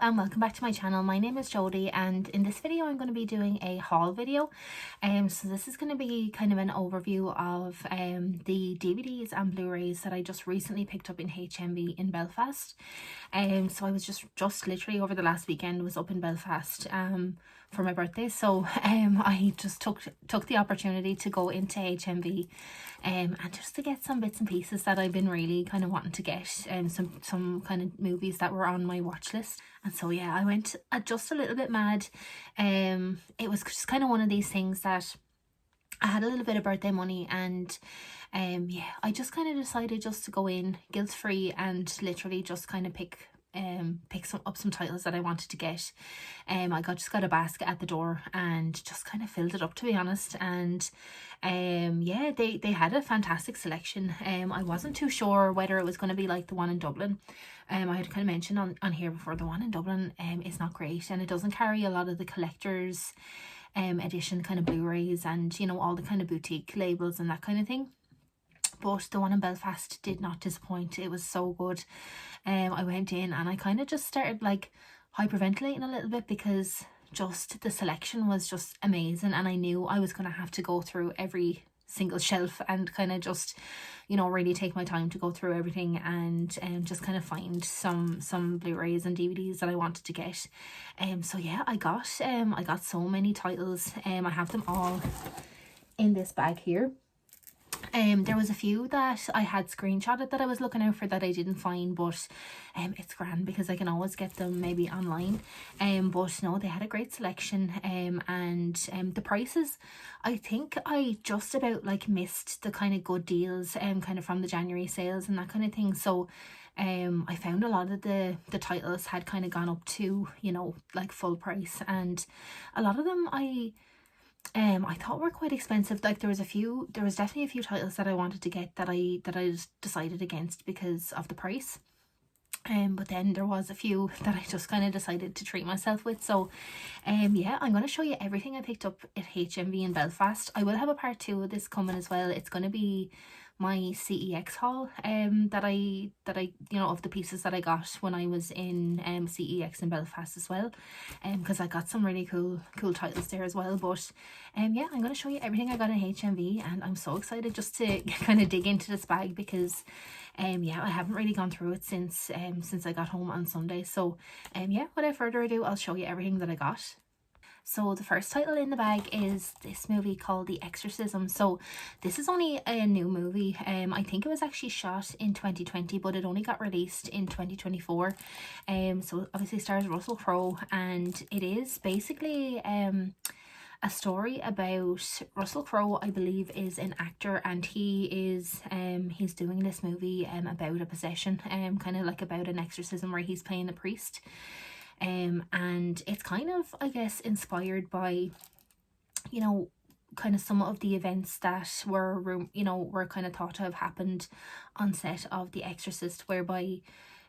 and welcome back to my channel. My name is Jodie, and in this video I'm going to be doing a haul video. So this is going to be kind of an overview of the DVDs and Blu-rays that I just recently picked up in HMV in Belfast. So I was just literally over the last weekend was up in Belfast for my birthday, so I just took the opportunity to go into HMV and just to get some bits and pieces that I've been really kind of wanting to get, some kind of movies that were on my watch list. And so yeah, I went just a little bit mad. It was just kind of one of these things that I had a little bit of birthday money, and yeah, I just kind of decided just to go in guilt free and literally just kind of pick up some titles that I wanted to get. I just got a basket at the door and just kind of filled it up, to be honest. And yeah, they had a fantastic selection. I wasn't too sure whether it was going to be like the one in Dublin. I had kind of mentioned on here before, the one in Dublin is not great, and it doesn't carry a lot of the collector's edition kind of Blu-rays and, you know, all the kind of boutique labels and that kind of thing. But the one in Belfast did not disappoint. It was so good. I went in and I kind of just started like hyperventilating a little bit because just the selection was just amazing, and I knew I was going to have to go through every single shelf and kind of just, you know, really take my time to go through everything and just kind of find some Blu-rays and DVDs that I wanted to get. So yeah, I got so many titles. I have them all in this bag here. There was a few that I had screenshotted that I was looking out for that I didn't find, but it's grand because I can always get them maybe online. But no, they had a great selection, and the prices, I think I just about like missed the kind of good deals kind of from the January sales and that kind of thing. So I found a lot of the titles had kind of gone up to, you know, like full price, and a lot of them I thought were quite expensive. Like there was definitely a few titles that I wanted to get that I just decided against because of the price. But then there was a few that I just kind of decided to treat myself with. So yeah, I'm going to show you everything I picked up at HMV in Belfast. I will have a part 2 of this coming as well. It's going to be my CEX haul that I you know, of the pieces that I got when I was in CEX in Belfast as well, because I got some really cool titles there as well. But yeah, I'm going to show you everything I got in HMV, and I'm so excited just to kind of dig into this bag because yeah, I haven't really gone through it since I got home on Sunday. So yeah, without further ado, I'll show you everything that I got. So the first title in the bag is this movie called The Exorcism. So this is only a new movie. I think it was actually shot in 2020, but it only got released in 2024. So obviously stars Russell Crowe, and it is basically a story about Russell Crowe. I believe is an actor, and he is he's doing this movie about a possession, kind of like about an exorcism where he's playing a priest. And it's kind of, I guess, inspired by, you know, kind of some of the events that were kind of thought to have happened on set of The Exorcist, whereby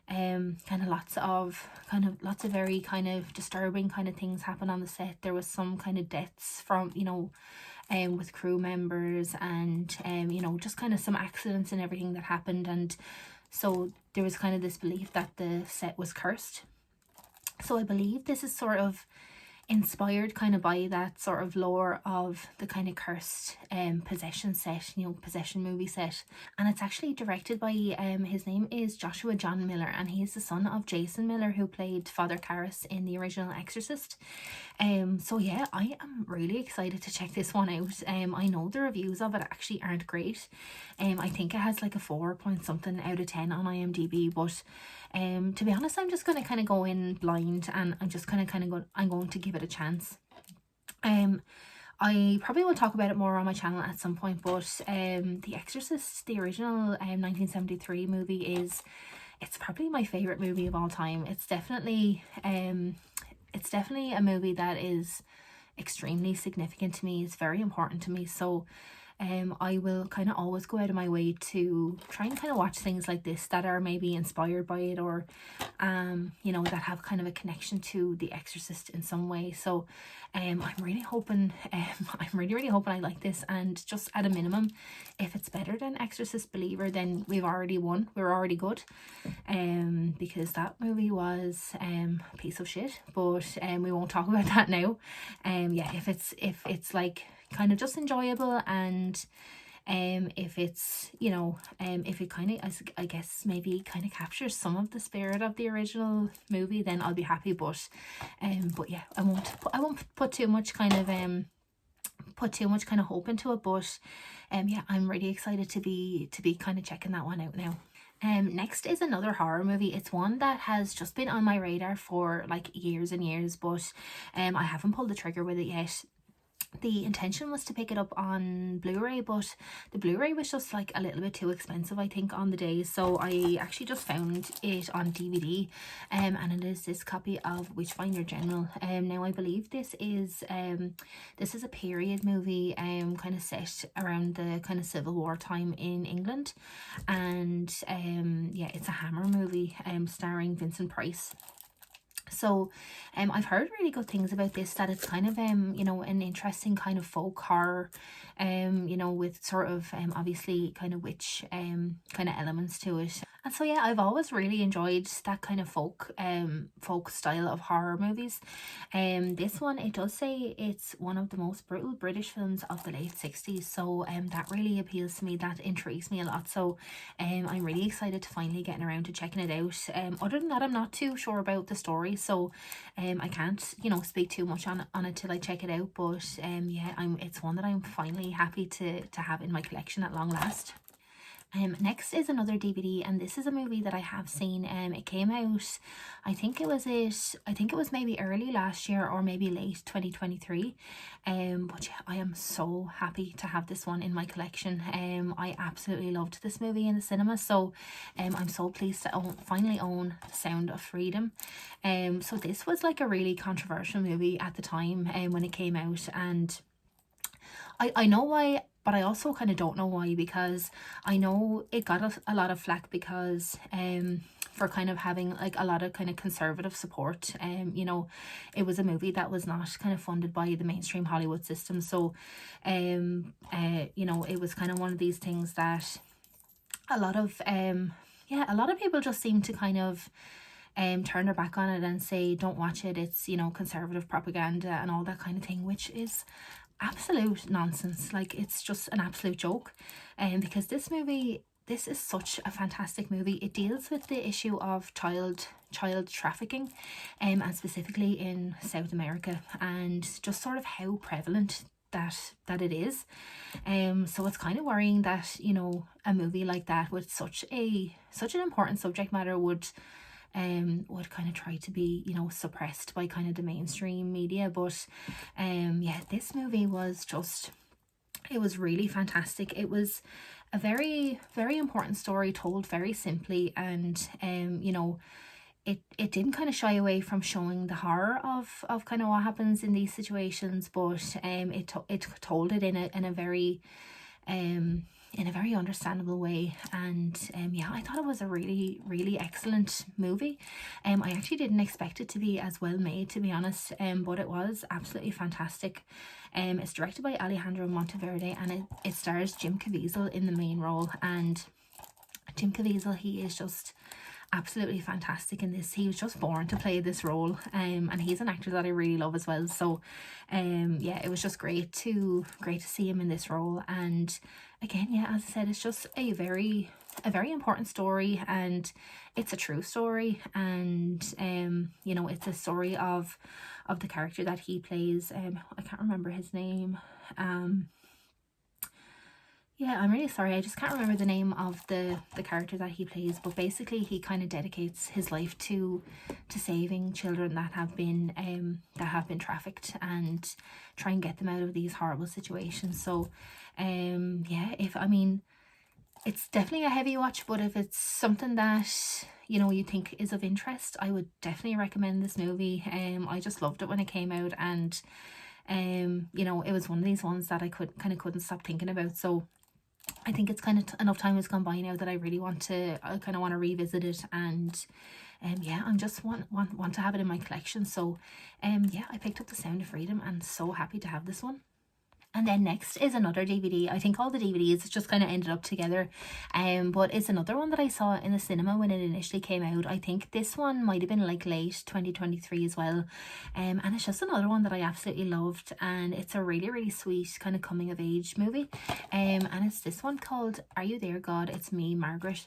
kind of lots of very kind of disturbing kind of things happen on the set. There was some kind of deaths from, you know, with crew members, and you know, just kind of some accidents and everything that happened. And so there was kind of this belief that the set was cursed. So I believe this is sort of inspired kind of by that sort of lore of the kind of cursed possession set, you know, possession movie set. And it's actually directed by his name is Joshua John Miller, and he's the son of Jason Miller, who played Father Karras in the original Exorcist. So yeah, I am really excited to check this one out. I know the reviews of it actually aren't great. I think it has like a 4 point something out of 10 on IMDb, but to be honest, I'm just going to kind of go in blind, and I'm just I'm going to give it a chance. I probably will talk about it more on my channel at some point, but The Exorcist, the original 1973 movie, it's probably my favorite movie of all time. It's definitely a movie that is extremely significant to me. It's very important to me. So I will kind of always go out of my way to try and kind of watch things like this that are maybe inspired by it, or you know, that have kind of a connection to The Exorcist in some way. So I'm really hoping I'm really hoping I like this, and just at a minimum, if it's better than Exorcist Believer, then we've already won. We're already good, because that movie was a piece of shit, but we won't talk about that now. Yeah, if it's like kind of just enjoyable, and if it's, you know, if it kind of, I guess, maybe kind of captures some of the spirit of the original movie, then I'll be happy. But yeah, I won't put too much kind of hope into it. But yeah, I'm really excited to be kind of checking that one out now. Next is another horror movie. It's one that has just been on my radar for like years and years, but I haven't pulled the trigger with it yet. The intention was to pick it up on Blu-ray, but the Blu-ray was just like a little bit too expensive, I think, on the day. So I actually just found it on DVD, and it is this copy of Witchcraft General. Now I believe this is a period movie, kind of set around the kind of Civil War time in England, and yeah, it's a Hammer movie, starring Vincent Price. So I've heard really good things about this, that it's kind of you know, an interesting kind of folk horror, you know, with sort of obviously kind of witch kind of elements to it. And so yeah, I've always really enjoyed that kind of folk style of horror movies. This one, it does say it's one of the most brutal British films of the late 60s, so that really appeals to me, that intrigues me a lot. So I'm really excited to finally getting around to checking it out. Other than that, I'm not too sure about the story, so I can't, you know, speak too much on it till I check it out. But yeah, it's one that I'm finally happy to have in my collection at long last. Next is another DVD, and this is a movie that I have seen. It came out, I think it was maybe early last year or maybe late 2023. But yeah, I am so happy to have this one in my collection. I absolutely loved this movie in the cinema, so I'm so pleased to finally own The Sound of Freedom. So this was like a really controversial movie at the time when it came out, and I know why, but I also kind of don't know why, because I know it got a lot of flack because for kind of having like a lot of kind of conservative support. You know, it was a movie that was not kind of funded by the mainstream Hollywood system, so you know, it was kind of one of these things that a lot of people just seem to kind of turn their back on it and say don't watch it, it's, you know, conservative propaganda and all that kind of thing, which is absolute nonsense. Like, it's just an absolute joke, because this is such a fantastic movie. It deals with the issue of child trafficking, and specifically in South America, and just sort of how prevalent that it is. So it's kind of worrying that, you know, a movie like that with such an important subject matter would kind of try to be, you know, suppressed by kind of the mainstream media. But yeah, this movie was just, it was really fantastic. It was a very, very important story told very simply, and you know, it didn't kind of shy away from showing the horror of kind of what happens in these situations, but it told it in a very understandable way. And yeah, I thought it was a really, really excellent movie. I actually didn't expect it to be as well made, to be honest, but it was absolutely fantastic. It's directed by Alejandro Monteverde, and it stars Jim Caviezel in the main role. And Jim Caviezel, he is just absolutely fantastic in this. He was just born to play this role, and he's an actor that I really love as well. So yeah, it was just great to see him in this role. And again, yeah, as I said, it's just a very important story, and it's a true story. And you know, it's a story of the character that he plays. I can't remember his name. Yeah, I'm really sorry, I just can't remember the name of the character that he plays, but basically he kind of dedicates his life to saving children that have been trafficked, and try and get them out of these horrible situations. So yeah, it's definitely a heavy watch, but if it's something that, you know, you think is of interest, I would definitely recommend this movie. I just loved it when it came out, and You know, it was one of these ones that I couldn't stop thinking about. So I think it's kind of enough time has gone by now that I really want to, I kind of want to revisit it. And yeah, I'm just want to have it in my collection. So yeah, I picked up The Sound of Freedom and so happy to have this one. And then next is another DVD. I think all the DVDs just kind of ended up together. But it's another one that I saw in the cinema when it initially came out. I think this one might have been like late 2023 as well. And it's just another one that I absolutely loved. And it's a really, really sweet kind of coming of age movie. And it's this one called Are You There, God? It's Me, Margaret.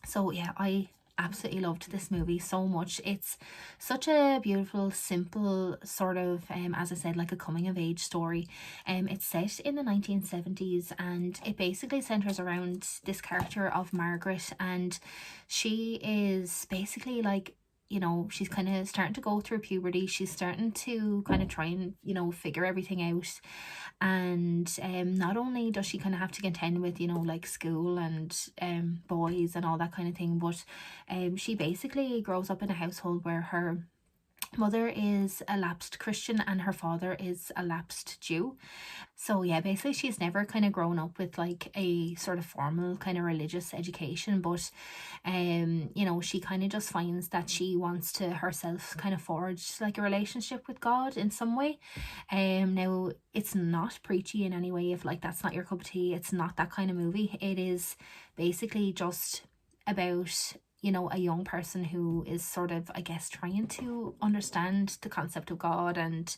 So yeah, I absolutely loved this movie so much. It's such a beautiful, simple sort of as I said, like a coming of age story. It's set in the 1970s and it basically centers around this character of Margaret, and she is basically like, you know, she's kind of starting to go through puberty. She's starting to kind of try and, you know, figure everything out. And not only does she kind of have to contend with, you know, like school and boys and all that kind of thing, but she basically grows up in a household where her mother is a lapsed Christian and her father is a lapsed Jew. So yeah, basically she's never kind of grown up with like a sort of formal kind of religious education, but you know, she kind of just finds that she wants to herself kind of forge like a relationship with God in some way. Now it's not preachy in any way. If like that's not your cup of tea, it's not that kind of movie. It is basically just about, you know, a young person who is sort of, I guess, trying to understand the concept of God and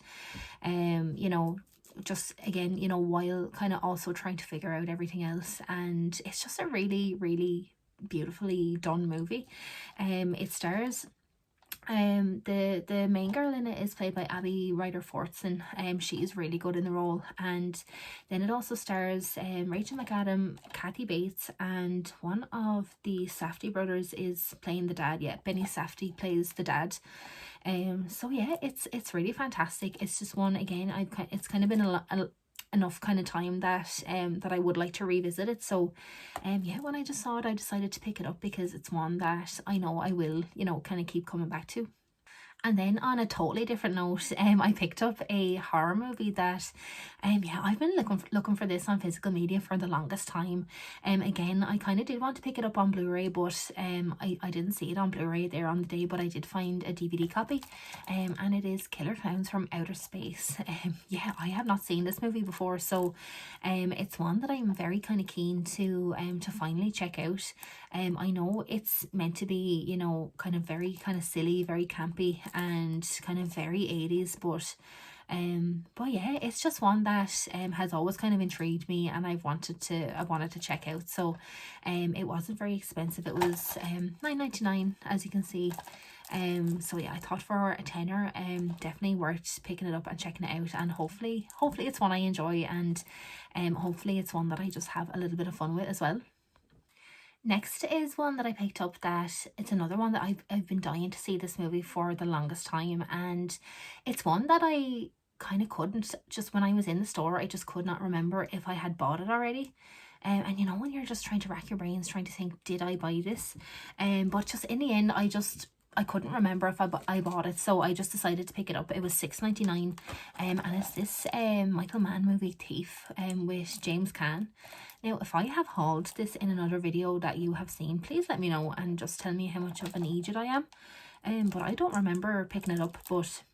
you know, just again, you know, while kind of also trying to figure out everything else. And it's just a really, really beautifully done movie. It stars the main girl in it is played by Abby Ryder Fortson. She is really good in the role. And then it also stars Rachel McAdam, Kathy Bates, and one of the Safdie brothers is playing the dad. Yeah, Benny Safdie plays the dad. So yeah, it's really fantastic. It's just one, again, it's kind of been enough kind of time that that I would like to revisit it. So yeah, when I just saw it, I decided to pick it up because it's one that I know I will, you know, kind of keep coming back to. And then on a totally different note, I picked up a horror movie that, yeah, I've been looking for this on physical media for the longest time. Again, I kind of did want to pick it up on Blu-ray, but I didn't see it on Blu-ray there on the day, but I did find a DVD copy, and it is Killer Clowns from Outer Space. Yeah, I have not seen this movie before, so it's one that I'm very kind of keen to finally check out. I know it's meant to be, you know, kind of very kind of silly, very campy and kind of very 80s, but yeah, it's just one that has always kind of intrigued me and I wanted to check out. So it wasn't very expensive. It was $9.99, as you can see. So yeah, I thought for a tenner, definitely worth picking it up and checking it out, and hopefully it's one I enjoy, and hopefully it's one that I just have a little bit of fun with as well. Next is one that I picked up that it's another one that I've been dying to see this movie for the longest time, and it's one that I kind of couldn't, just when I was in the store, I just could not remember if I had bought it already. And you know, when you're just trying to rack your brains trying to think, did I buy this? But just in the end, I couldn't remember if I bought it, so I just decided to pick it up. It was $6.99, and it's this Michael Mann movie, Thief, with James Caan. Now, if I have hauled this in another video that you have seen, please let me know and just tell me how much of an idiot I am. But I don't remember picking it up, but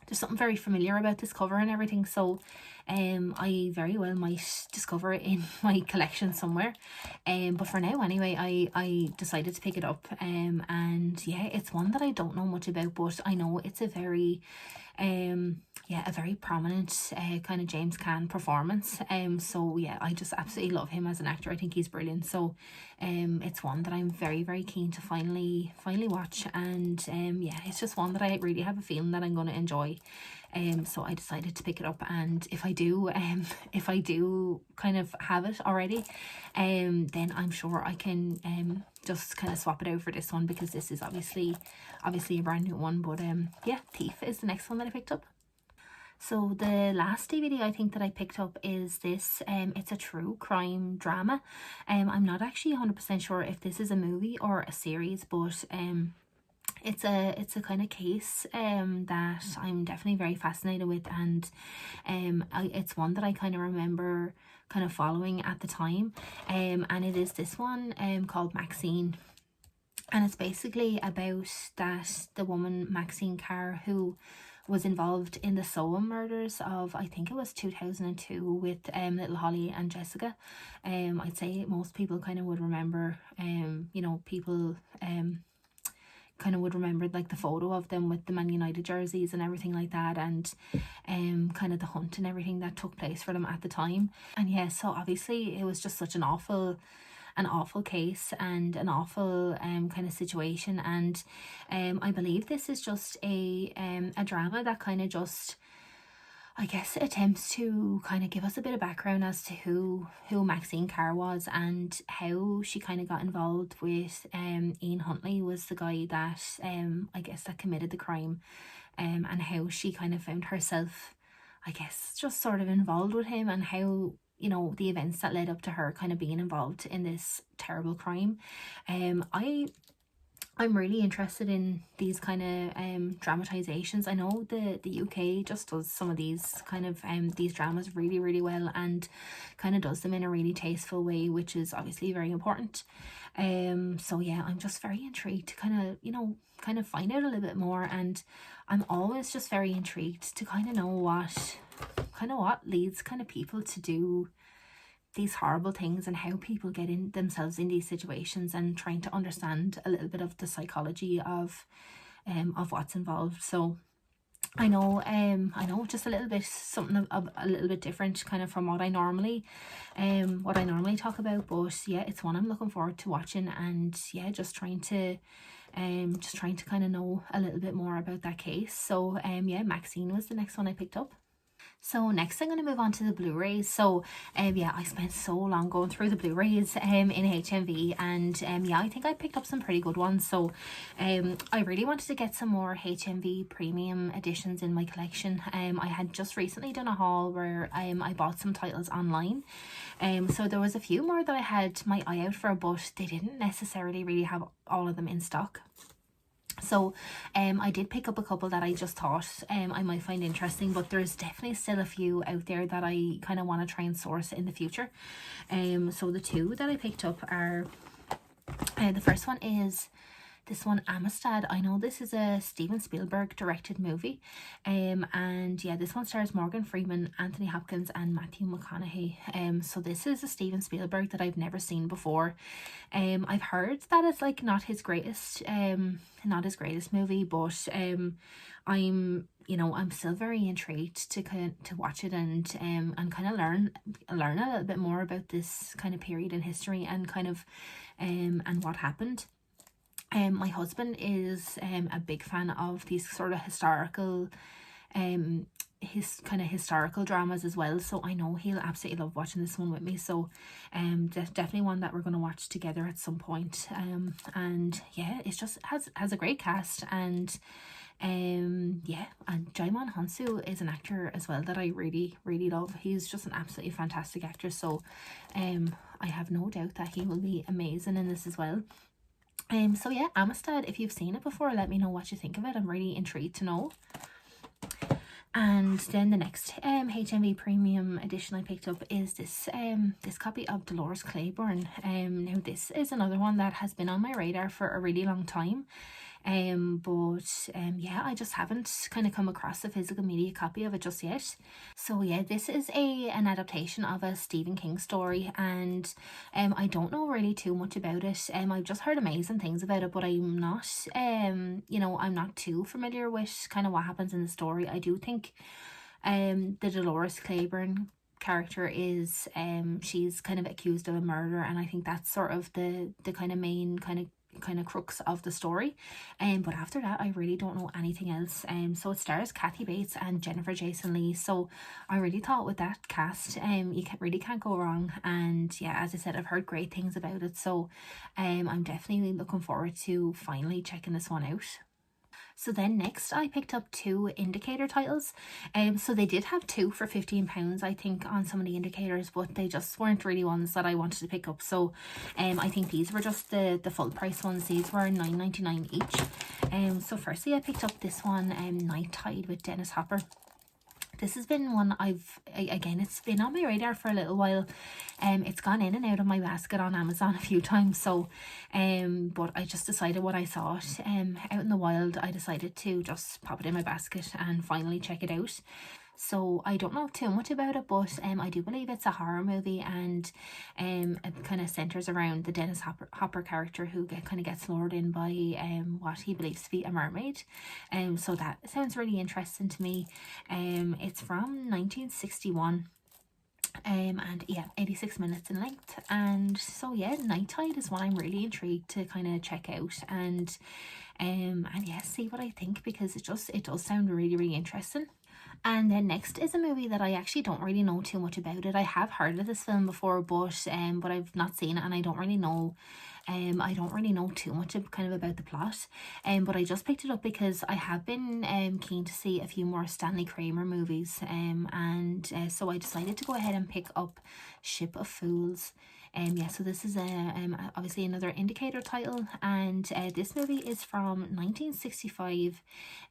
there's something very familiar about this cover and everything, so I very well might discover it in my collection somewhere. But for now anyway, I decided to pick it up, and yeah, it's one that I don't know much about, but I know it's a very yeah, a very prominent kind of James Caan performance. So yeah, I just absolutely love him as an actor. I think he's brilliant. So it's one that I'm very, very keen to finally watch, and yeah, it's just one that I really have a feeling that I'm going to enjoy. So I decided to pick it up, and if I do kind of have it already, then I'm sure I can just kind of swap it out for this one, because this is obviously a brand new one. But yeah, Thief is the next one that I picked up. So the last DVD I think that I picked up is this. It's a true crime drama. I'm not actually 100% sure if this is a movie or a series, but it's a kind of case that I'm definitely very fascinated with, and it's one that I kind of remember kind of following at the time, and it is this one called Maxine. And it's basically about the woman Maxine Carr, who was involved in the Soham murders of, I think it was 2002, with little Holly and Jessica. I'd say most people kind of would remember, you know, people kind of would remember like the photo of them with the Man United jerseys and everything like that, and kind of the hunt and everything that took place for them at the time. And yeah, so obviously it was just such an awful case and an awful kind of situation. And I believe this is just a drama that kind of just, I guess, attempts to kind of give us a bit of background as to who Maxine Carr was, and how she kind of got involved with Ian Huntley was the guy that I guess that committed the crime, and how she kind of found herself, I guess, just sort of involved with him, and how, you know, the events that led up to her kind of being involved in this terrible crime. I'm really interested in these kind of dramatizations. I know the UK just does some of these kind of these dramas really, really well, and kind of does them in a really tasteful way, which is obviously very important. So yeah, I'm just very intrigued to kind of, you know, kind of find out a little bit more, and I'm always just very intrigued to kind of know what leads kind of people to do these horrible things, and how people get in themselves in these situations, and trying to understand a little bit of the psychology of what's involved. So I know just a little bit, something of a little bit different kind of from what I normally talk about, but yeah, it's one I'm looking forward to watching, and yeah, just trying to kind of know a little bit more about that case. So yeah, Maxine was the next one I picked up. So next I'm going to move on to the Blu-rays. So yeah, I spent so long going through the Blu-rays in HMV, and yeah, I think I picked up some pretty good ones. So I really wanted to get some more HMV premium editions in my collection. I had just recently done a haul where I bought some titles online. So there was a few more that I had my eye out for, but they didn't necessarily really have all of them in stock. So I did pick up a couple that I just thought I might find interesting, but there's definitely still a few out there that I kind of want to try and source in the future. So the two that I picked up are, the first one is this one, Amistad. I know this is a Steven Spielberg directed movie, and yeah, this one stars Morgan Freeman, Anthony Hopkins, and Matthew McConaughey. So this is a Steven Spielberg that I've never seen before. I've heard that it's like not his greatest movie, but I'm still very intrigued to watch it, and kind of learn a little bit more about this kind of period in history, and kind of and what happened. My husband is a big fan of these sort of historical historical dramas as well, so I know he'll absolutely love watching this one with me. So definitely one that we're going to watch together at some point. And yeah, it's just has a great cast, and yeah, and Jaimon Hansu is an actor as well that I really, really love. He's just an absolutely fantastic actor, so I have no doubt that he will be amazing in this as well. So yeah, Amistad, if you've seen it before, let me know what you think of it. I'm really intrigued to know. And then the next HMV premium edition I picked up is this this copy of Dolores Claiborne. Now this is another one that has been on my radar for a really long time. But yeah, I just haven't kind of come across a physical media copy of it just yet. So yeah, this is an adaptation of a Stephen King story, and I don't know really too much about it. I've just heard amazing things about it, but I'm not I'm not too familiar with kind of what happens in the story. I do think the Dolores Claiborne character is she's kind of accused of a murder, and I think that's sort of the kind of main kind of crux of the story, but after that I really don't know anything else. So it stars Kathy Bates and Jennifer Jason Leigh, so I really thought with that cast you really can't go wrong. And yeah, as I said, I've heard great things about it, so I'm definitely looking forward to finally checking this one out. So then next I picked up 2 indicator titles. So they did have 2 for £15 I think on some of the indicators, but they just weren't really ones that I wanted to pick up. So I think these were just the full price ones. These were $9.99 each. So firstly I picked up this one, Night Tide with Dennis Hopper. This has been one again, it's been on my radar for a little while. It's gone in and out of my basket on Amazon a few times. So, but I just decided when I saw it out in the wild, I decided to just pop it in my basket and finally check it out. So I don't know too much about it, but I do believe it's a horror movie, and it kind of centres around the Dennis Hopper character, who kind of gets lured in by what he believes to be a mermaid. So that sounds really interesting to me. It's from 1961. And yeah, 86 minutes in length. And so yeah, Night Tide is one I'm really intrigued to kind of check out, and yeah, see what I think, because it does sound really interesting. And then next is a movie that I actually don't really know too much about it. I have heard of this film before, but I've not seen it, and I don't really know too much kind of about the plot. But I just picked it up because I have been keen to see a few more Stanley Kramer movies. So I decided to go ahead and pick up Ship of Fools. Yeah, so this is obviously another indicator title, and this movie is from 1965,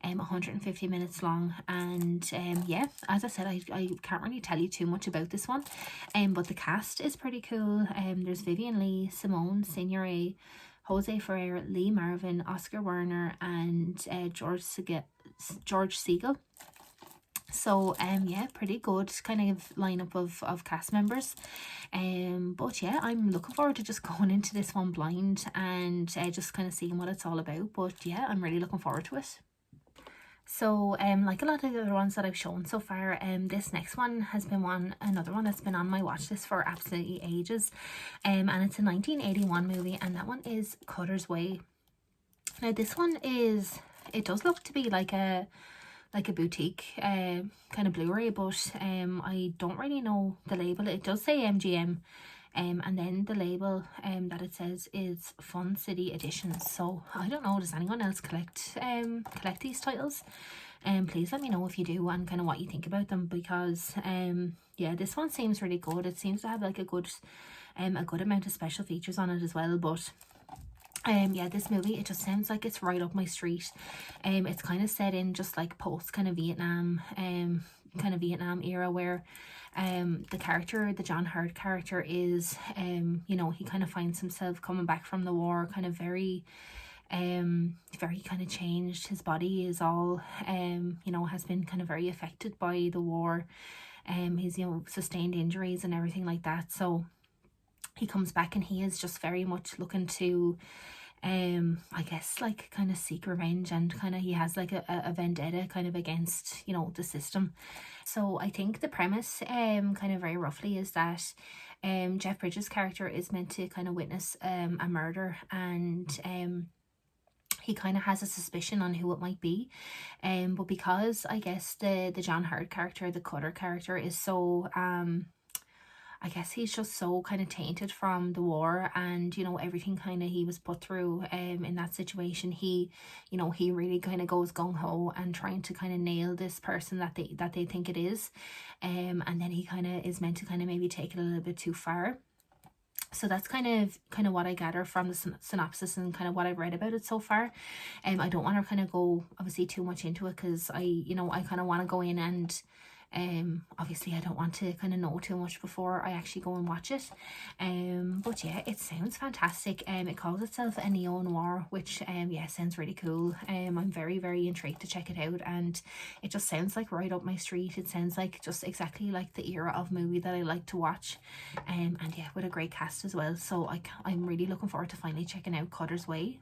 150 minutes long, and yeah, as I said, I can't really tell you too much about this one, but the cast is pretty cool. There's Vivian Leigh, Simone Signoret, Jose Ferrer, Lee Marvin, Oscar Werner, and George Segal. So yeah, pretty good kind of lineup of cast members. But yeah, I'm looking forward to just going into this one blind and just kind of seeing what it's all about. But yeah, I'm really looking forward to it. So like a lot of the other ones that I've shown so far, this next one has been another one that's been on my watch list for absolutely ages. And it's a 1981 movie, and that one is Cutter's Way. Now this one it does look to be like a boutique kind of Blu-ray, but I don't really know the label. It does say MGM, and then the label that it says is Fun City Editions. So I don't know, does anyone else collect these titles? Please let me know if you do, and kind of what you think about them, because yeah, this one seems really good. It seems to have like a good amount of special features on it as well. But yeah, this movie, it just sounds like it's right up my street. It's kind of set in just like post kind of Vietnam era, where the John Hurt character is you know, he kind of finds himself coming back from the war, kind of very kind of changed. His body is all you know, has been kind of very affected by the war. He's, you know, sustained injuries and everything like that. So he comes back, and he is just very much looking to I guess like kind of seek revenge, and kind of he has like a vendetta kind of against, you know, the system. So I think the premise kind of very roughly is that Jeff Bridges' character is meant to kind of witness a murder, and he kind of has a suspicion on who it might be, but because I guess the John Hurt character, the Cutter character, is so I guess he's just so kind of tainted from the war, and, you know, everything kind of he was put through in that situation. He, you know, he really kind of goes gung-ho and trying to kind of nail this person that they think it is, and then he kind of is meant to kind of maybe take it a little bit too far. So that's kind of what I gather from the synopsis and kind of what I've read about it so far. I don't want to kind of go obviously too much into it, because I kind of want to go in and obviously I don't want to kind of know too much before I actually go and watch it. But yeah, it sounds fantastic. It calls itself a neo-noir, which yeah, sounds really cool. I'm very intrigued to check it out, and it just sounds like right up my street. It sounds like just exactly like the era of movie that I like to watch, and yeah, with a great cast as well. So I'm really looking forward to finally checking out Cutter's Way.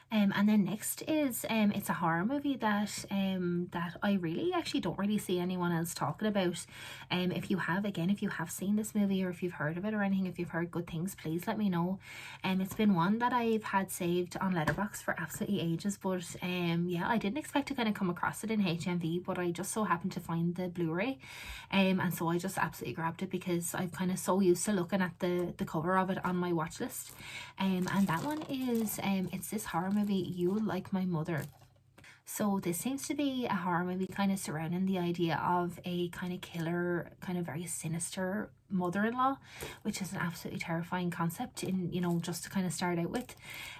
And then next is it's a horror movie that I really actually don't really see anyone else talking about. If you have seen this movie, or if you've heard of it or anything, if you've heard good things, please let me know. It's been one that I've had saved on Letterboxd for absolutely ages, but yeah, I didn't expect to kind of come across it in HMV, but I just so happened to find the Blu-ray, and so I just absolutely grabbed it, because I'm kind of so used to looking at the cover of it on my watch list. And that one is it's this horror movie, You Like My Mother. So this seems to be a horror movie kind of surrounding the idea of a kind of killer, kind of very sinister mother-in-law, which is an absolutely terrifying concept in, you know, just to kind of start out with.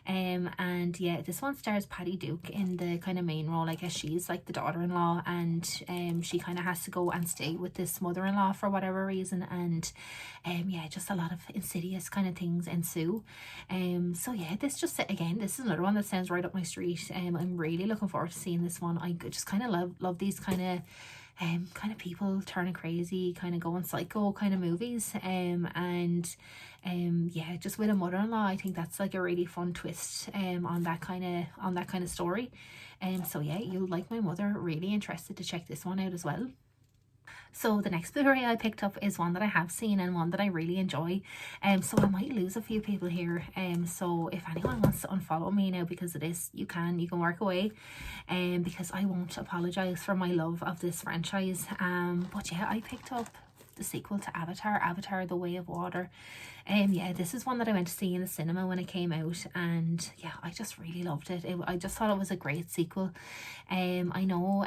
And yeah, this one stars Patty Duke in the kind of main role. I guess she's like the daughter-in-law, and she kind of has to go and stay with this mother-in-law for whatever reason, and yeah, just a lot of insidious kind of things ensue. So yeah, this just, again, this is another one that sounds right up my street. I'm really looking forward to seeing this one. I just kind of love these kind of people turning crazy, kind of going psycho kind of movies. And yeah, just with a mother-in-law, I think that's like a really fun twist on that kind of story. So yeah, you'll like my mother. Really interested to check this one out as well. So the next Blu-ray I picked up is one that I have seen and one that I really enjoy. So I might lose a few people here. So if anyone wants to unfollow me now, because it is, you can work away. Because I won't apologise for my love of this franchise. But yeah, I picked up the sequel to Avatar The Way of Water. Yeah, this is one that I went to see in the cinema when it came out, and yeah, I just really loved it. I just thought it was a great sequel. I know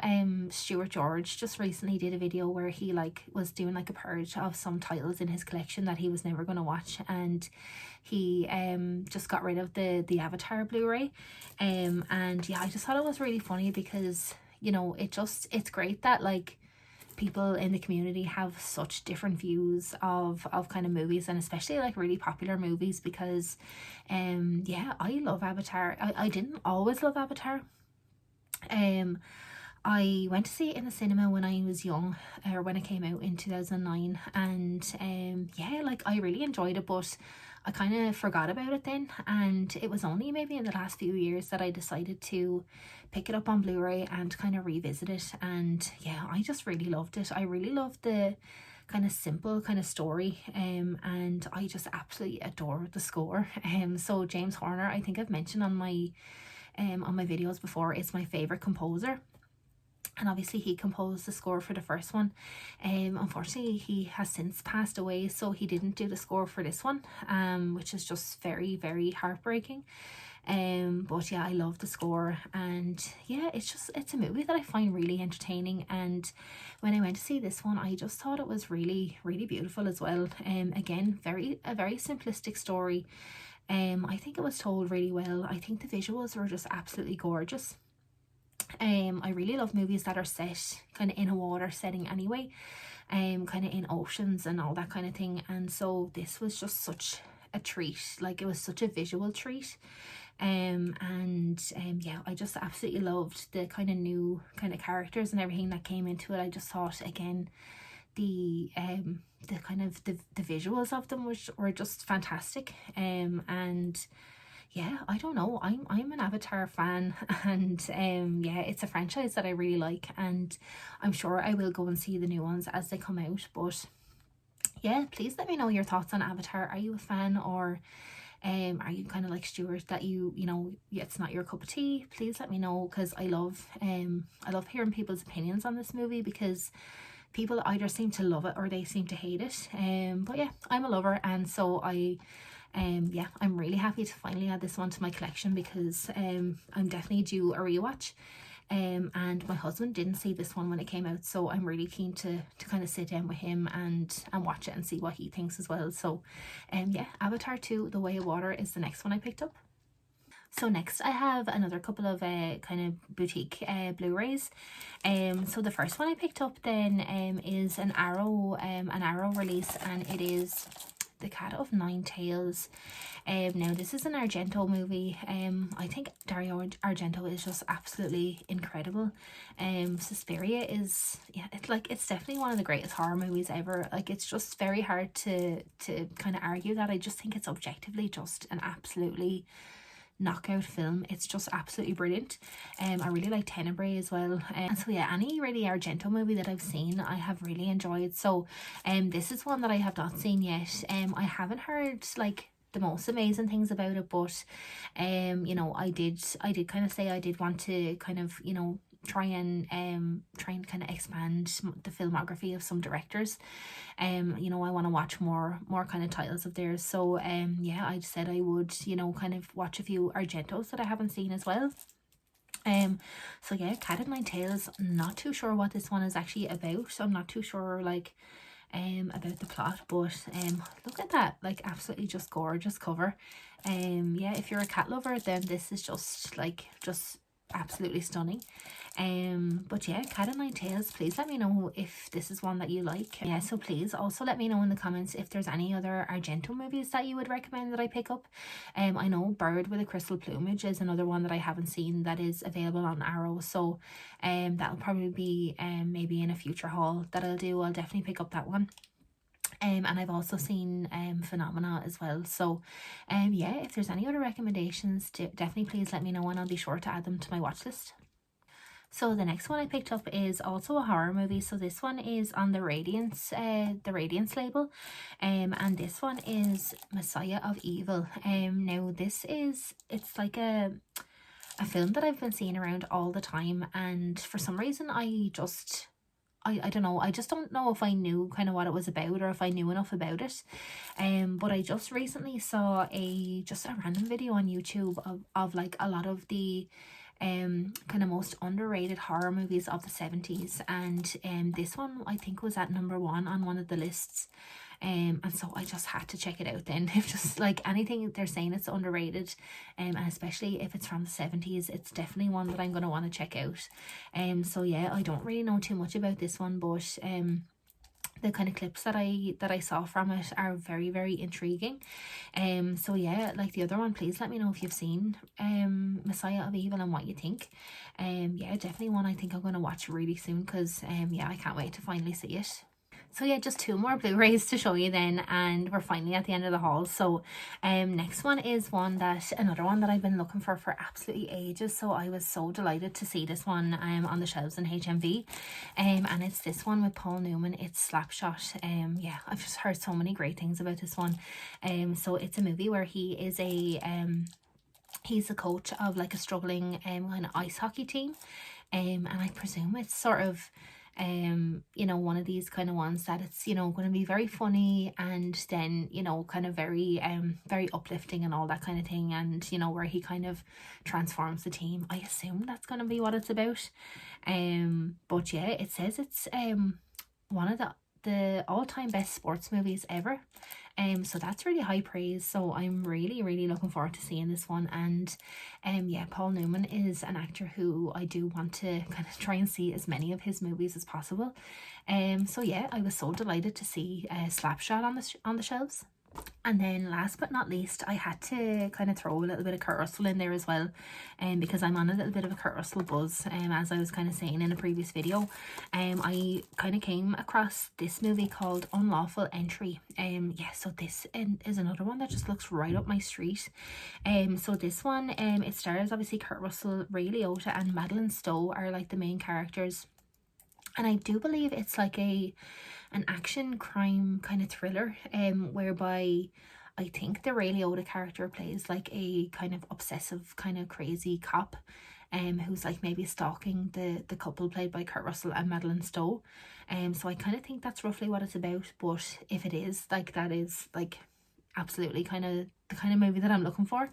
Stuart George just recently did a video where he like was doing like a purge of some titles in his collection that he was never going to watch, and he just got rid of the Avatar Blu-ray. And yeah, I just thought it was really funny because, you know, it's great that like people in the community have such different views of kind of movies, and especially like really popular movies, because yeah, I love Avatar. I didn't always love Avatar. I went to see it in the cinema when I was young, or when it came out in 2009, and yeah, like I really enjoyed it, but I kind of forgot about it then, and it was only maybe in the last few years that I decided to pick it up on Blu-ray and kind of revisit it. And yeah, I just really loved it. I really loved the kind of simple kind of story, and I just absolutely adore the score. So James Horner, I think I've mentioned on my videos before, is my favorite composer. And obviously he composed the score for the first one. Unfortunately he has since passed away, so he didn't do the score for this one, which is just very, very heartbreaking. But yeah, I love the score, and yeah, it's a movie that I find really entertaining. And when I went to see this one, I just thought it was really, really beautiful as well. Again, a very simplistic story. I think it was told really well. I think the visuals were just absolutely gorgeous. I really love movies that are set kind of in a water setting anyway, kind of in oceans and all that kind of thing. And so this was just such a treat. Like, it was such a visual treat. Yeah, I just absolutely loved the kind of new kind of characters and everything that came into it. I just thought, again, the kind of the visuals of them were just fantastic. And yeah, I don't know, I'm an Avatar fan, and yeah, it's a franchise that I really like, and I'm sure I will go and see the new ones as they come out. But yeah, please let me know your thoughts on Avatar. Are you a fan, or are you kind of like Stuart, that you know, it's not your cup of tea? Please let me know, because I love hearing people's opinions on this movie, because people either seem to love it or they seem to hate it. But yeah, I'm a lover, and so yeah, I'm really happy to finally add this one to my collection, because I'm definitely due a rewatch. And my husband didn't see this one when it came out, so I'm really keen to kind of sit down with him and watch it and see what he thinks as well. So yeah, Avatar 2 The Way of Water is the next one I picked up. So next I have another couple of kind of boutique Blu-rays. So the first one I picked up then is an Arrow release, and it is The Cat of Nine Tails. Now this is an Argento movie. I think Dario Argento is just absolutely incredible. Suspiria is, yeah, it's definitely one of the greatest horror movies ever. Like, it's just very hard to kind of argue that. I just think it's objectively just an absolutely knockout film. It's just absolutely brilliant. I really like Tenebrae as well. And so yeah, any really Argento movie that I've seen, I have really enjoyed. So this is one that I have not seen yet. I haven't heard like the most amazing things about it, but you know, I did kind of say I did want to kind of, you know, try and kind of expand the filmography of some directors. You know, I want to watch more kind of titles of theirs. So yeah, I said I would, you know, kind of watch a few Argentos that I haven't seen as well. So yeah, Cat of Nine Tails. Not too sure what this one is actually about. I'm not too sure like about the plot, but look at that, like absolutely just gorgeous cover. Yeah, if you're a cat lover, then this is just like absolutely stunning. But yeah, Cat of Nine Tails, please let me know if this is one that you like. Yeah, so please also let me know in the comments if there's any other Argento movies that you would recommend that I pick up. I know Bird with a Crystal Plumage is another one that I haven't seen that is available on Arrow, so that'll probably be maybe in a future haul that I'll do. I'll definitely pick up that one. And I've also seen Phenomena as well. So yeah, if there's any other recommendations, definitely please let me know and I'll be sure to add them to my watch list. So the next one I picked up is also a horror movie. So this one is on the Radiance label, and this one is Messiah of Evil. Now it's like a film that I've been seeing around all the time, and for some reason I don't know, I just don't know if I knew kind of what it was about or if I knew enough about it. But I just recently saw a random video on YouTube of like a lot of the kind of most underrated horror movies of the 70s, and this one I think was at #1 on one of the lists. And so I just had to check it out then. If just like anything they're saying it's underrated, and especially if it's from the 70s, it's definitely one that I'm going to want to check out. So yeah, I don't really know too much about this one, but the kind of clips that I saw from it are very, very intriguing. So yeah, like the other one, please let me know if you've seen Messiah of Evil and what you think. Yeah, definitely one I think I'm going to watch really soon, because yeah, I can't wait to finally see it. So yeah, just 2 more Blu-rays to show you then, and we're finally at the end of the haul. So next one is another one that I've been looking for absolutely ages. So I was so delighted to see this one on the shelves in HMV, and it's this one with Paul Newman. It's Slapshot. Yeah, I've just heard so many great things about this one. So it's a movie where he is he's a coach of like a struggling kind of ice hockey team, and I presume it's sort of you know, one of these kind of ones that it's, you know, going to be very funny, and then, you know, kind of very very uplifting and all that kind of thing, and you know, where he kind of transforms the team. I assume that's going to be what it's about. But yeah, it says it's one of the all-time best sports movies ever. So that's really high praise, so I'm really, really looking forward to seeing this one. And yeah, Paul Newman is an actor who I do want to kind of try and see as many of his movies as possible. So yeah, I was so delighted to see Slapshot on the shelves. And then last but not least, I had to kind of throw a little bit of Kurt Russell in there as well, because I'm on a little bit of a Kurt Russell buzz, as I was kind of saying in a previous video. I kind of came across this movie called Unlawful Entry. Yeah, so this is another one that just looks right up my street. So this one, it stars obviously Kurt Russell, Ray Liotta and Madeline Stowe are like the main characters. And I do believe it's like an action crime kind of thriller, whereby I think the Ray Liotta character plays like a kind of obsessive, kind of crazy cop, who's like maybe stalking the couple played by Kurt Russell and Madeline Stowe. So I kind of think that's roughly what it's about. But if it is, like, that is like absolutely kind of the kind of movie that I'm looking for.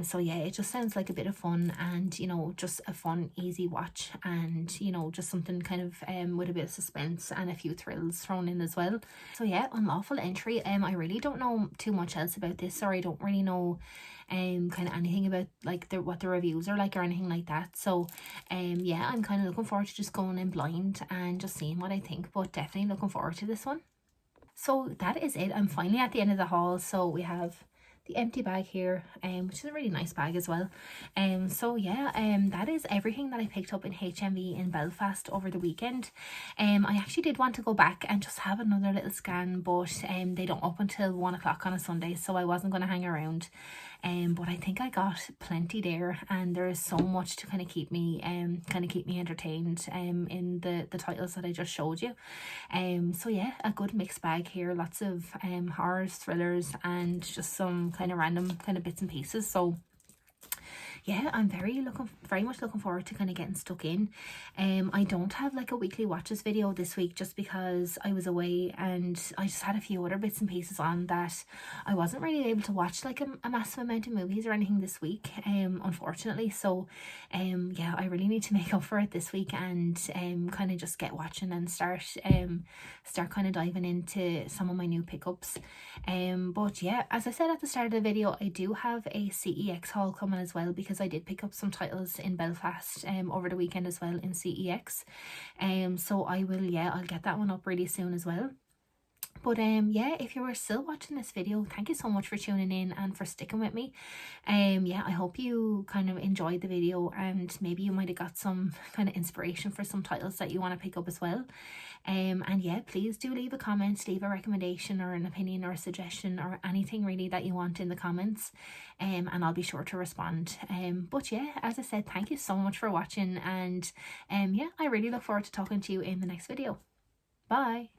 So yeah, it just sounds like a bit of fun, and you know, just a fun, easy watch, and you know, just something kind of with a bit of suspense and a few thrills thrown in as well. So yeah, Unlawful Entry. I really don't know too much else about this, or I don't really know kind of anything about like what the reviews are like or anything like that. So yeah, I'm kind of looking forward to just going in blind and just seeing what I think, but definitely looking forward to this one. So that is it. I'm finally at the end of the haul. So we have the empty bag here, which is a really nice bag as well. So yeah, that is everything that I picked up in HMV in Belfast over the weekend. I actually did want to go back and just have another little scan, but they don't open till 1 o'clock on a Sunday, so I wasn't going to hang around. But I think I got plenty there, and there is so much to kind of keep me entertained in the titles that I just showed you. So yeah, a good mixed bag here, lots of horrors, thrillers, and just some kind of random kind of bits and pieces. So yeah, I'm very much looking forward to kind of getting stuck in. I don't have like a weekly watches video this week just because I was away and I just had a few other bits and pieces on that I wasn't really able to watch like a massive amount of movies or anything this week, unfortunately. So yeah, I really need to make up for it this week and kind of just get watching and start kind of diving into some of my new pickups. But yeah, as I said at the start of the video, I do have a CEX haul coming as well because I did pick up some titles in Belfast over the weekend as well in CEX. So I'll get that one up really soon as well. But yeah, if you are still watching this video, thank you so much for tuning in and for sticking with me. Yeah, I hope you kind of enjoyed the video and maybe you might have got some kind of inspiration for some titles that you want to pick up as well. And yeah, please do leave a comment, leave a recommendation or an opinion or a suggestion or anything really that you want in the comments, and I'll be sure to respond. But yeah, as I said, thank you so much for watching, and yeah, I really look forward to talking to you in the next video. Bye.